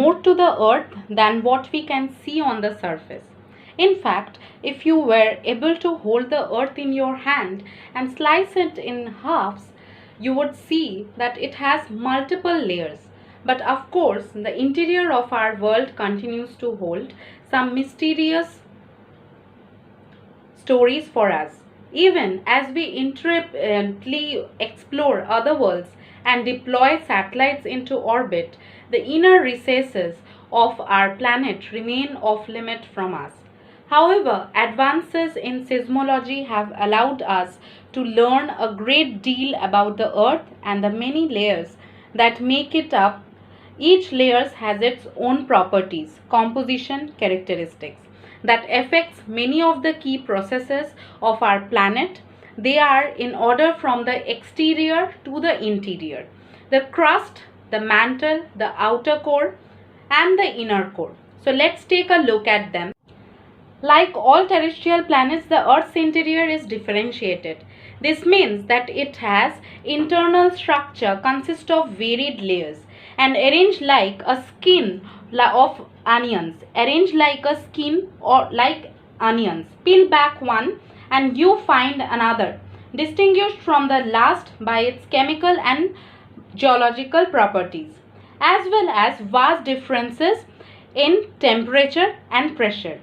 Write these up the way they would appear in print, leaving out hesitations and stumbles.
more to the earth than what we can see on the surface. In fact, if you were able to hold the earth in your hand and slice it in halves, you would see that it has multiple layers. But of course, the interior of our world continues to hold some mysterious stories for us. Even as we intrepidly explore other worlds and deploy satellites into orbit, the inner recesses of our planet remain off limit from us. However, advances in seismology have allowed us to learn a great deal about the Earth and the many layers that make it up. Each layer has its own properties, composition, characteristics that affects many of the key processes of our planet. They are in order from the exterior to the interior: the crust, the mantle, the outer core, and the inner core. So let's take a look at them. Like all terrestrial planets, the Earth's interior is differentiated. This means that it has internal structure consists of varied layers and arranged like a skin of onions. Arranged like a skin or like onions. Peel back one and you find another, distinguished from the last by its chemical and geological properties, as well as vast differences in temperature and pressure.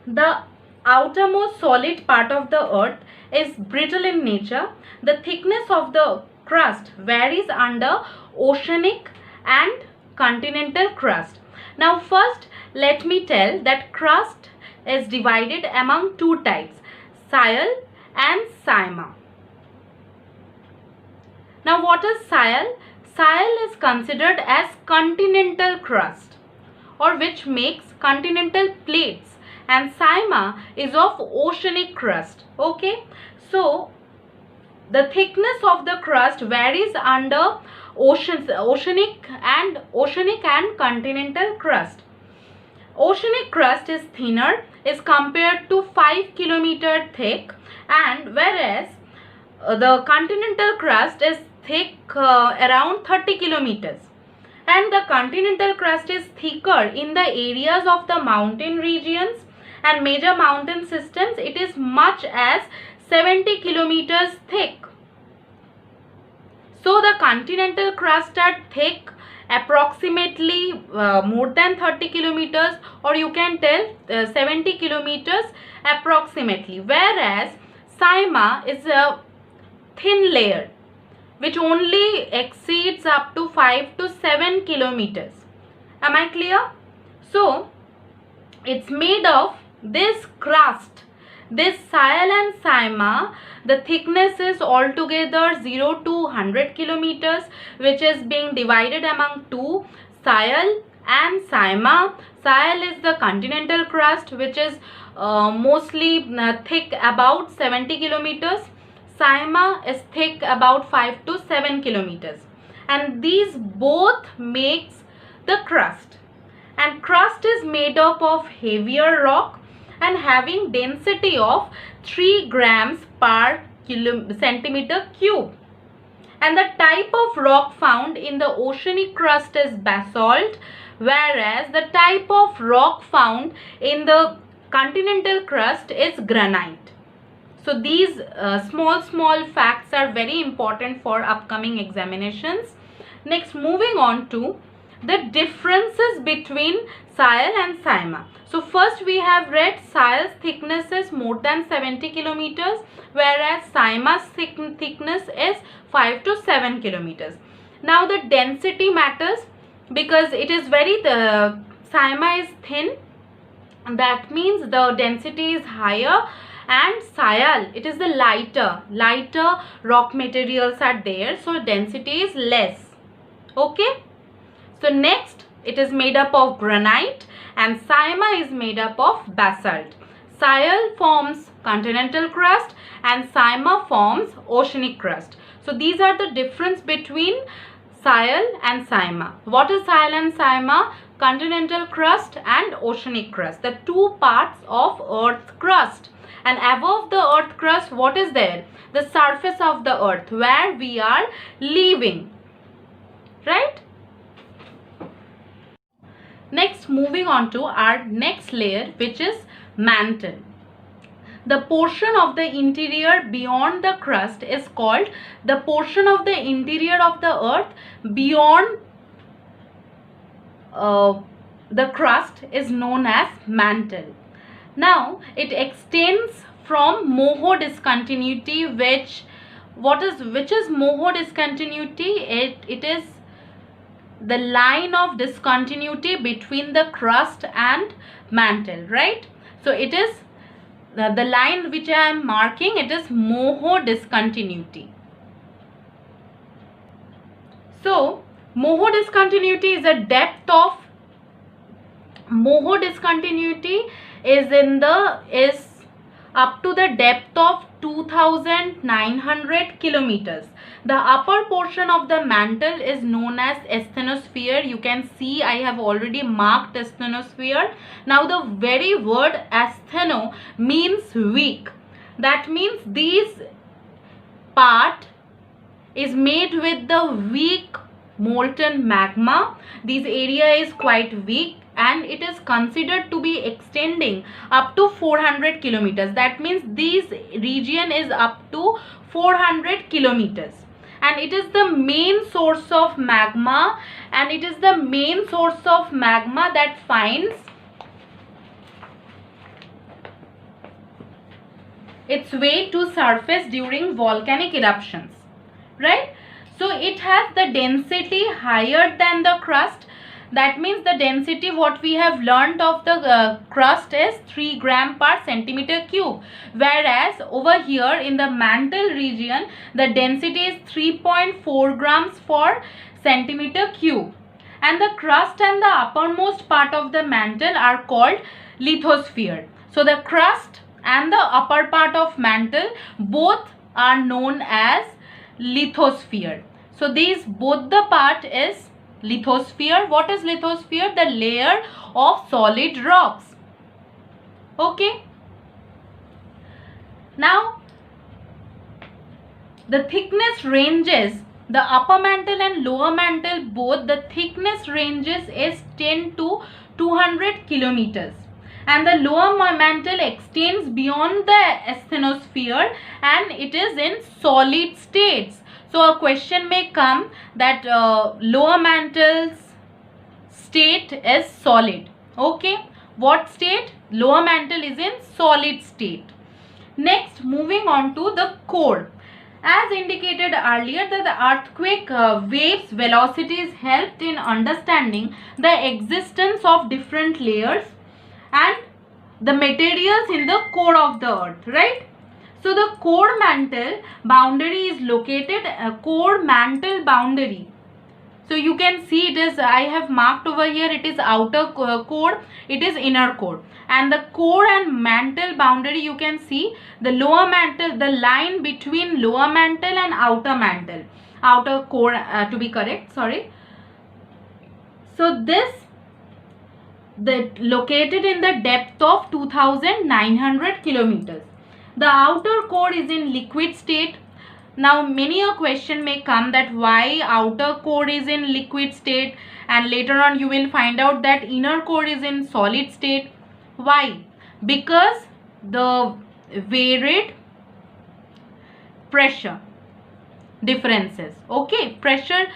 The outermost solid part of the earth is brittle in nature. The thickness of the crust varies under oceanic and continental crust. Now first let me tell that crust is divided among two types, Sial and Sima. Now what is Sial? Sial is considered as continental crust, or which makes continental plates, and Sima is of oceanic crust. Okay, so the thickness of the crust varies under oceanic and continental crust. Oceanic crust is thinner, is compared to 5 kilometer thick, and whereas the continental crust is thick around 30 kilometers. And the continental crust is thicker in the areas of the mountain regions and major mountain systems. It is much as 70 kilometers thick. So the continental crust are thick approximately more than 30 kilometers, or you can tell 70 kilometers approximately, whereas Sima is a thin layer which only exceeds up to 5 to 7 kilometers. Am I clear? So it's made of this crust, this Sial and Sima. The thickness is altogether 0 to 100 kilometers, which is being divided among two, Sial and Sima. Sial is the continental crust, which is mostly thick about 70 kilometers. Sima is thick about 5 to 7 kilometers, and these both makes the crust. And crust is made up of heavier rock and having density of 3 grams per centimeter cube. And the type of rock found in the oceanic crust is basalt, whereas the type of rock found in the continental crust is granite. So these small facts are very important for upcoming examinations. Next, moving on to the differences between Sial and Sima. So first we have read Sial's thickness is more than 70 kilometers, whereas Sima's thickness is 5 to 7 kilometers. Now the density matters because it is very, Sima is thin, that means the density is higher, and Sial, it is the lighter rock materials are there, so density is less. Okay, so next it is made up of granite and Sima is made up of basalt. Sial forms continental crust and Sima forms oceanic crust. So these are the difference between Sial and Sima. What is Sial and Sima? Continental crust and oceanic crust, the two parts of Earth's crust. And above the earth crust, what is there? The surface of the earth where we are living. right? Next, moving on to our next layer, which is mantle. The portion of the interior beyond the crust is called the portion of the interior of the earth beyond the crust is known as mantle. Now it extends from Moho discontinuity, which is Moho discontinuity? It is the line of discontinuity between the crust and mantle, right? So it is the line which I am marking, it is Moho discontinuity. So Moho discontinuity is a depth of Moho discontinuity is up to the depth of 2900 kilometers. The upper portion of the mantle is known as asthenosphere. You can see I have already marked asthenosphere. Now the very word astheno means weak. That means this part is made with the weak molten magma. This area is quite weak and it is considered to be extending up to 400 kilometers. That means this region is up to 400 kilometers. And it is the main source of magma, and it is the main source of magma that finds its way to surface during volcanic eruptions, right? So it has the density higher than the crust. That means the density what we have learned of the crust is 3 gram per centimeter cube, whereas over here in the mantle region the density is 3.4 grams per centimeter cube. And the crust and the uppermost part of the mantle are called lithosphere. So the crust and the upper part of mantle both are known as lithosphere. So these both the part is lithosphere. What is lithosphere? The layer of solid rocks. Okay. Now the thickness ranges, the upper mantle and lower mantle both, the thickness ranges is 10 to 200 kilometers. And the lower mantle extends beyond the asthenosphere and it is in solid states. So a question may come that lower mantle's state is solid. Okay. What state? Lower mantle is in solid state. Next, moving on to the core. As indicated earlier, that the earthquake waves velocities helped in understanding the existence of different layers and the materials in the core of the earth, right? So the core mantle boundary is located, core mantle boundary. So you can see it is, I have marked over here, it is outer core, it is inner core. And the core and mantle boundary, you can see the lower mantle, the line between lower mantle and outer mantle, outer core to be correct, sorry. So this, located in the depth of 2900 kilometers. The outer core is in liquid state. Now many a question may come that why outer core is in liquid state, and later on you will find out that inner core is in solid state. Why? Because the varied pressure differences. Okay, pressure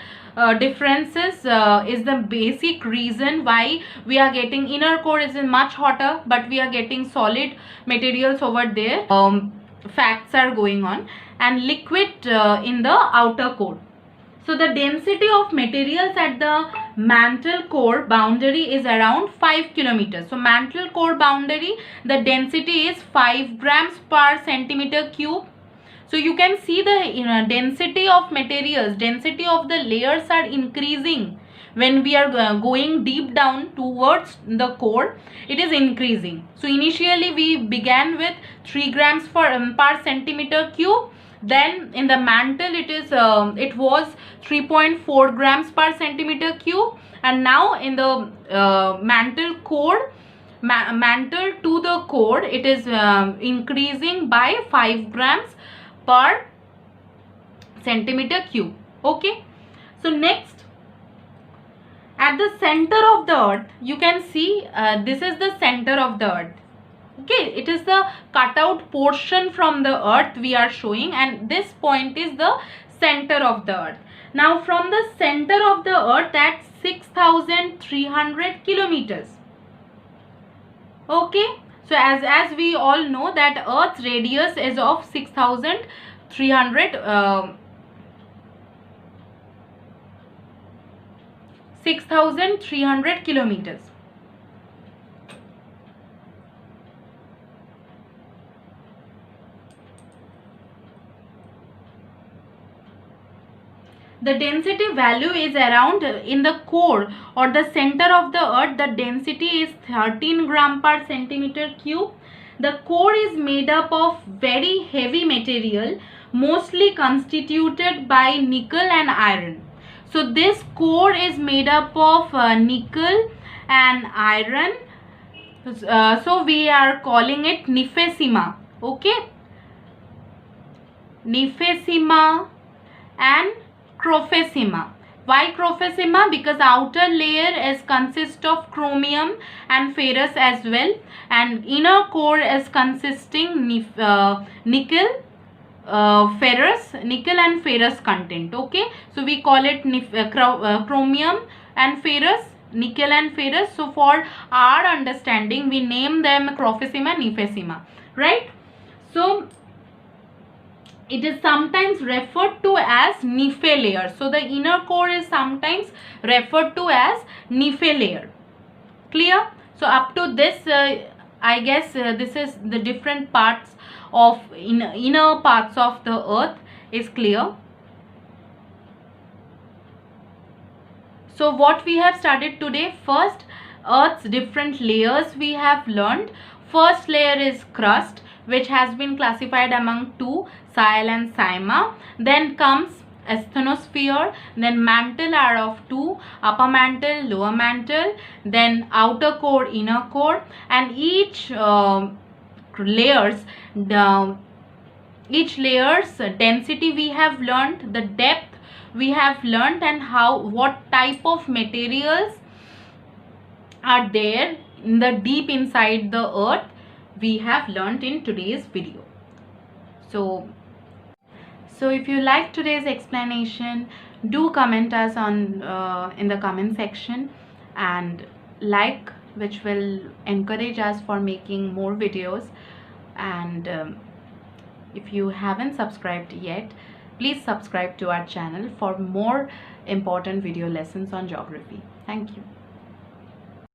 differences is the basic reason why we are getting inner core is much hotter, but we are getting solid materials over there. Facts are going on, and liquid in the outer core. So the density of materials at the mantle core boundary is around 5 kilometers. So mantle core boundary, the density is 5 grams per centimeter cube. So you can see the density of materials, density of the layers are increasing when we are going deep down towards the core. It is increasing. So initially we began with 3 grams per centimeter cube. Then in the mantle it was 3.4 grams per centimeter cube, and now in the mantle core, mantle to the core, it is increasing by 5 grams per centimeter cube. Okay. So next, At the center of the earth, you can see this is the center of the earth. Okay, it is the cutout portion from the earth we are showing, and this point is the center of the earth. Now from the center of the earth at 6,300 kilometers. Okay, so as we all know that earth's radius is of 6,300 kilometers. The density value is around in the core or the center of the earth, the density is 13 gram per centimeter cube. The core is made up of very heavy material, mostly constituted by nickel and iron. So this core is made up of nickel and iron. So we are calling it Nifesima. Okay, Nifesima and Chrophesima. Why Chrophesima? Because outer layer is consist of chromium and ferrous as well, and inner core is consisting nickel, nickel and ferrous content. Okay, so we call it chromium and ferrous, nickel and ferrous. So for our understanding, we name them Chrophesima, Nifesima, right? So it is sometimes referred to as Nephe layer. So the inner core is sometimes referred to as Nephe layer. Clear? So up to this, I guess this is the different parts of inner parts of the earth is clear. So what we have started today, first earth's different layers we have learned. First layer is crust, which has been classified among two, Syal and Sima. Then comes asthenosphere, then mantle are of two, upper mantle, lower mantle, then outer core, inner core, and each layer's density we have learned, the depth we have learned, and what type of materials are there in the deep inside the earth we have learned in today's video. So if you like today's explanation, do comment us on in the comment section, and like, which will encourage us for making more videos. And if you haven't subscribed yet, please subscribe to our channel for more important video lessons on geography. Thank you.